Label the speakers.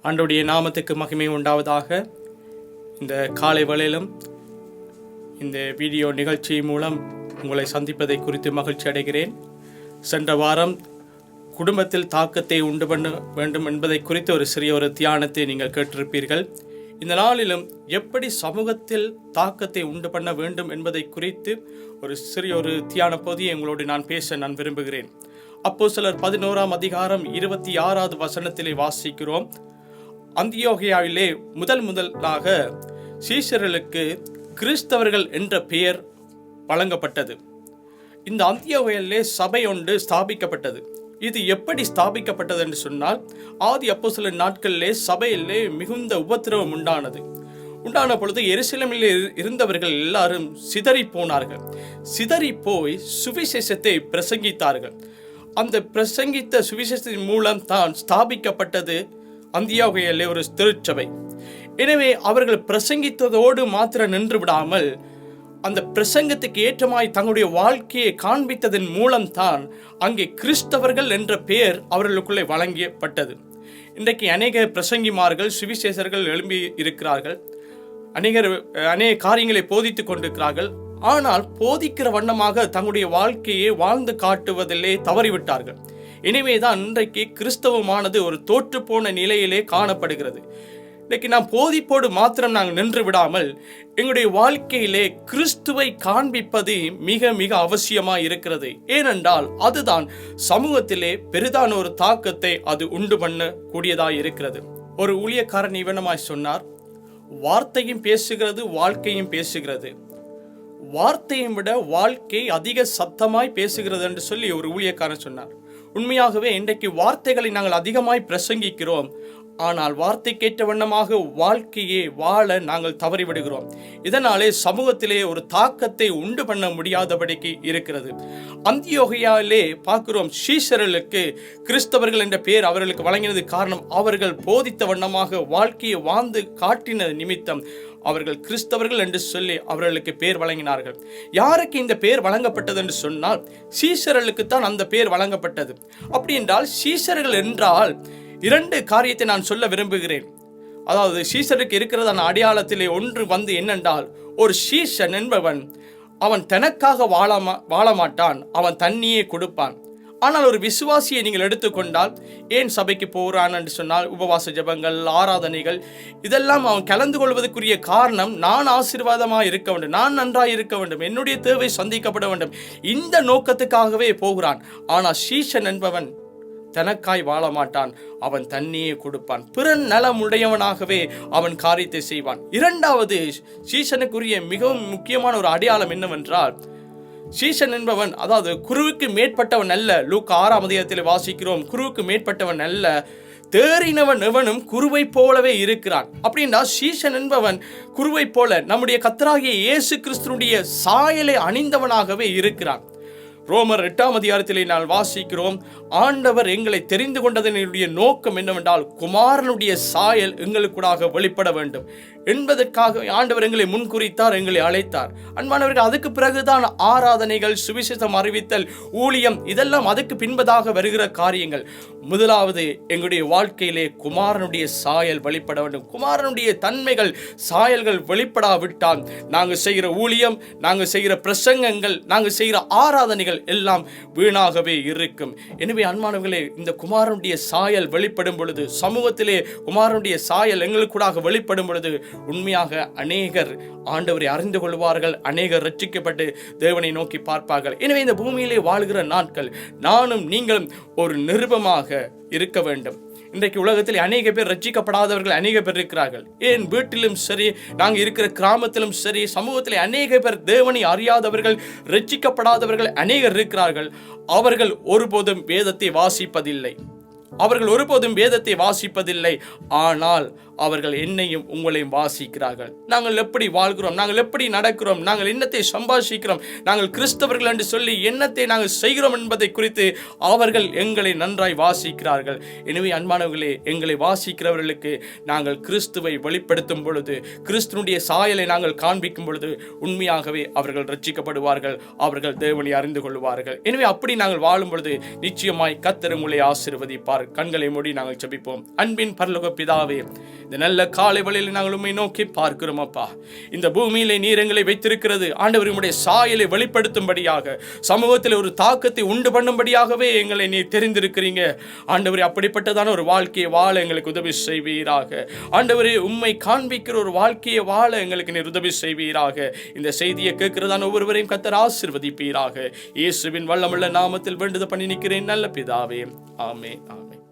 Speaker 1: ஆண்டவருடைய நாமத்துக்கு மகிமை உண்டாவதாக. இந்த காலை வேளையிலும் இந்த வீடியோ நிகழ்ச்சி மூலம் உங்களை சந்திப்பதை குறித்து மகிழ்ச்சி அடைகிறேன். சென்ற வாரம் குடும்பத்தில் தாக்கத்தை உண்டு பண்ண வேண்டும் என்பதை குறித்து ஒரு சிறிய தியானத்தை நீங்கள் கேட்டிருப்பீர்கள். இந்த நாளிலும் எப்படி சமூகத்தில் தாக்கத்தை உண்டு பண்ண வேண்டும் என்பதை குறித்து ஒரு சிறிய தியான பகுதியை உங்களோடு நான் பேச விரும்புகிறேன். அப்போஸ்தலர் 11ஆம் அதிகாரம் 26வது வசனத்திலே வாசிக்கிறோம். அந்தியோகியாவிலே முதலாக சீஷர்களுக்கு கிறிஸ்தவர்கள் என்ற பெயர் வழங்கப்பட்டது. இந்த அந்தியோகியாவிலே சபை ஒன்று ஸ்தாபிக்கப்பட்டது. இது எப்படி ஸ்தாபிக்கப்பட்டது என்று சொன்னால், ஆதி அப்போஸ்தலர் நாட்களிலே சபையிலே மிகுந்த உபத்திரவம் உண்டான பொழுது எருசலேமில் இருந்தவர்கள் எல்லாரும் சிதறி போனார்கள். சிதறி போய் சுவிசேஷத்தை பிரசங்கித்தார்கள். அந்த பிரசங்கித்த சுவிசேஷத்தின் மூலம் தான் ஸ்தாபிக்கப்பட்டது அந்தியோகியாவிலே ஒரு திருச்சபை. எனவே அவர்கள் பிரசங்கித்ததோடு மாத்திரம் நின்று விடாமல் அந்த பிரசங்கத்துக்கு ஏற்றமாய் தங்களுடைய வாழ்க்கையை காண்பித்ததன் மூலம்தான் அங்கே கிறிஸ்தவர்கள் என்ற பெயர் அவர்களுக்குள்ளே வழங்கப்பட்டது. இன்றைக்கு அநேக பிரசங்கிமார்கள் சுவிசேஷர்கள் எழும்பி இருக்கிறார்கள். அநேக காரியங்களை போதித்துக் கொண்டிருக்கிறார்கள். ஆனால் போதிக்கிற வண்ணமாக தங்களுடைய வாழ்க்கையை வாழ்ந்து காட்டுவதிலே தவறிவிட்டார்கள். எனவேதான் இன்றைக்கு கிறிஸ்தவமானது ஒரு தோற்று போன நிலையிலே காணப்படுகிறது. இன்றைக்கு நாம் போதிப்போடு மாத்திரம் நாங்கள் நின்று விடாமல் எங்களுடைய வாழ்க்கையிலே கிறிஸ்துவை காண்பிப்பது மிக மிக அவசியமாக இருக்கிறது. ஏனென்றால் அதுதான் சமூகத்திலே பெரிதான ஒரு தாக்கத்தை அது உண்டு பண்ண கூடியதாக இருக்கிறது. ஒரு ஊழியக்காரன் இவனமாய் சொன்னார், வார்த்தையும் பேசுகிறது, வாழ்க்கையும் பேசுகிறது. வார்த்தையை விட வாழ்க்கை அதிக சத்தமாய் பேசுகிறது என்று சொல்லி ஒரு ஊழியக்காரன் சொன்னார். உண்மையாகவே இன்றைக்கு வார்த்தைகளை நாங்கள் அதிகமாய் பிரசங்கிக்கிறோம். ஆனால் வார்த்தைக்கேற்ற வண்ணமாக வாழ்க்கையை வாழ நாங்கள் தவறிவிடுகிறோம். இதனாலே சமூகத்திலே ஒரு தாக்கத்தை உண்டு பண்ண முடியாதபடிக்கு இருக்கிறது. அந்தியோகியாவிலே பார்க்கிறோம், சீஷர்களுக்கு கிறிஸ்தவர்கள் என்ற பெயர் அவர்களுக்கு வழங்கினது காரணம் அவர்கள் போதித்த வண்ணமாக வாழ்க்கையை வாழ்ந்து காட்டின நிமித்தம் அவர்கள் கிறிஸ்தவர்கள் என்று சொல்லி அவர்களுக்கு பெயர் வழங்கினார்கள். யாருக்கு இந்த பெயர் வழங்கப்பட்டது என்று சொன்னால், சீஷர்களுக்கு தான் அந்த பெயர் வழங்கப்பட்டது. அப்படி என்றால் சீஷர்கள் என்றால் இரண்டு காரியத்தை நான் சொல்ல விரும்புகிறேன். அதாவது சீஷருக்கு இருக்கிறதான அடையாளத்திலே ஒன்று என்னென்றால், ஒரு சீஷன் என்பவன் அவன் தனக்காக வாழ மாட்டான், அவன் தண்ணியே கொடுப்பான். ஆனால் ஒரு விசுவாசியை நீங்கள் எடுத்துக்கொண்டால், ஏன் சபைக்கு போகிறான் என்று சொன்னால் உபவாச ஜெபங்கள், ஆராதனைகள், இதெல்லாம் அவன் கலந்து கொள்வதற்குரிய காரணம் நான் ஆசீர்வாதமாக இருக்க வேண்டும், நான் நன்றாக இருக்க வேண்டும், என்னுடைய தேவை சந்திக்கப்பட வேண்டும், இந்த நோக்கத்துக்காகவே போகிறான். ஆனால் சீஷன் என்பவன் தனக்காய் வாழ மாட்டான், அவன் தண்ணியே கொடுப்பான், பிற நலமுடையவனாகவே அவன் காரியத்தை செய்வான். இரண்டாவது சீஷனுக்குரிய மிகவும் முக்கியமான ஒரு அடையாளம் என்னவென்றால், சீஷன் என்பவன் அதாவது குருவுக்கு மேற்பட்டவன் அல்ல. லூக்கா 6ஆம் அதிகாரத்தில் வாசிக்கிறோம், குருவுக்கு மேற்பட்டவன் அல்ல, தேறினவன் எவனும் குருவை போலவே இருக்கிறான். அப்படின்னா சீஷன் என்பவன் குருவை போல நம்முடைய கர்த்தராகிய இயேசு கிறிஸ்துவினுடைய சாயலை அணிந்தவனாகவே இருக்கிறான். ரோமர் 8ஆம் அதிகாரத்திலே நான் வாசிக்கிறோம், ஆண்டவர் எங்களை தெரிந்து கொண்டதனுடைய நோக்கம் என்னவென்றால் குமாரனுடைய சாயல் எங்களுக்கூடாக வெளிப்பட வேண்டும் என்பதற்காக ஆண்டவர் எங்களை முன்குறித்தார், எங்களை அழைத்தார். அன்பானவர்கள், அதுக்கு பிறகுதான் ஆராதனைகள், சுவிசேஷம் அறிவித்தல், ஊழியம், இதெல்லாம் அதுக்கு பின்பதாக வருகிற காரியங்கள். முதலாவது எங்களுடைய வாழ்க்கையிலே குமாரனுடைய சாயல் வெளிப்பட வேண்டும். குமாரனுடைய தன்மைகள், சாயல்கள் வெளிப்படாவிட்டால் நாங்கள் செய்கிற ஊழியம், நாங்கள் செய்கிற பிரசங்கங்கள், நாங்கள் செய்கிற ஆராதனைகள் எல்லாம் வீணாகவே இருக்கும். எனவே அன்பானவர்களே, இந்த குமாரனுடைய சாயல் வெளிப்படும் பொழுது, சமூகத்திலே குமாரனுடைய சாயல் எங்களுக்கூடாக வெளிப்படும் பொழுது உண்மையாக அநேகர் ஆண்டவரை அறிந்து கொள்வார்கள், அநேகர் ரட்சிக்கப்பட்டு தேவனை நோக்கி பார்ப்பார்கள். எனவே இந்த பூமியிலே வாழ்கிற நாட்கள் நானும் நீங்களும் ஒரு நிருபமாக இருக்க வேண்டும். இன்றைக்கு உலகத்தில் அநேக பேர் ரட்சிக்கப்படாதவர்கள் அநேக பேர் இருக்கிறார்கள். ஏன் வீட்டிலும் சரி, நாங்கள் இருக்கிற கிராமத்திலும் சரி, சமூகத்தில் அநேக பேர் தேவனை அறியாதவர்கள், ரட்சிக்கப்படாதவர்கள் அநேகர் இருக்கிறார்கள். அவர்கள் ஒருபோதும் வேதத்தை வாசிப்பதில்லை. ஆனால் அவர்கள் என்னையும் உங்களையும் வாசிக்கிறார்கள். நாங்கள் எப்படி வாழ்கிறோம், நாங்கள் எப்படி நடக்கிறோம், நாங்கள் என்னத்தை சம்பாஷிக்கிறோம், நாங்கள் கிறிஸ்தவர்கள் என்று சொல்லி என்னத்தை நாங்கள் செய்கிறோம் என்பதை குறித்து அவர்கள் எங்களை நன்றாய் வாசிக்கிறார்கள். எனவே அன்பானவர்களே, எங்களை வாசிக்கிறவர்களுக்கு நாங்கள் கிறிஸ்துவை வெளிப்படுத்தும் பொழுது, கிறிஸ்துனுடைய சாயலை நாங்கள் காண்பிக்கும் பொழுது உண்மையாகவே அவர்கள் ரட்சிக்கப்படுவார்கள், அவர்கள் தேவனை அறிந்து கொள்வார்கள். எனவே அப்படி நாங்கள் வாழும் பொழுது நிச்சயமாய் கர்த்தர் உங்களை ஆசீர்வதிப்பார். கண்களை மூடி நாங்கள் ஜெபிப்போம். அன்பின் பரலோக பிதாவே, இந்த நல்ல காலை வேளையில் நாங்கள் உம்மை நோக்கி பார்க்கிறோம் அப்பா. இந்த பூமியிலே நீர் எங்களை வைத்திருக்கிறது ஆண்டவர் உம்முடைய சாயலை வெளிப்படுத்தும்படியாக, சமூகத்தில் ஒரு தாக்கத்தை உண்டு பண்ணும்படியாகவே எங்களை நீர் தெரிந்திருக்கிறீங்க ஆண்டவரே. அப்படிப்பட்டதான ஒரு வாழ்க்கையை வாழ எங்களுக்கு உதவி செய்வீராக ஆண்டவரே. உம்மை காண்பிக்கிற ஒரு வாழ்க்கையை வாழ எங்களுக்கு நீர் உதவி செய்வீராக. இந்த செய்தியை கேட்கிறதான ஒவ்வொருவரையும் கர்த்தர் ஆசீர்வதிப்பீராக. இயேசுவின் வல்லமுள்ள நாமத்தில் வேண்டுதல் பண்ணி நிற்கிறேன் நல்ல பிதாவே. ஆமென், ஆமென்.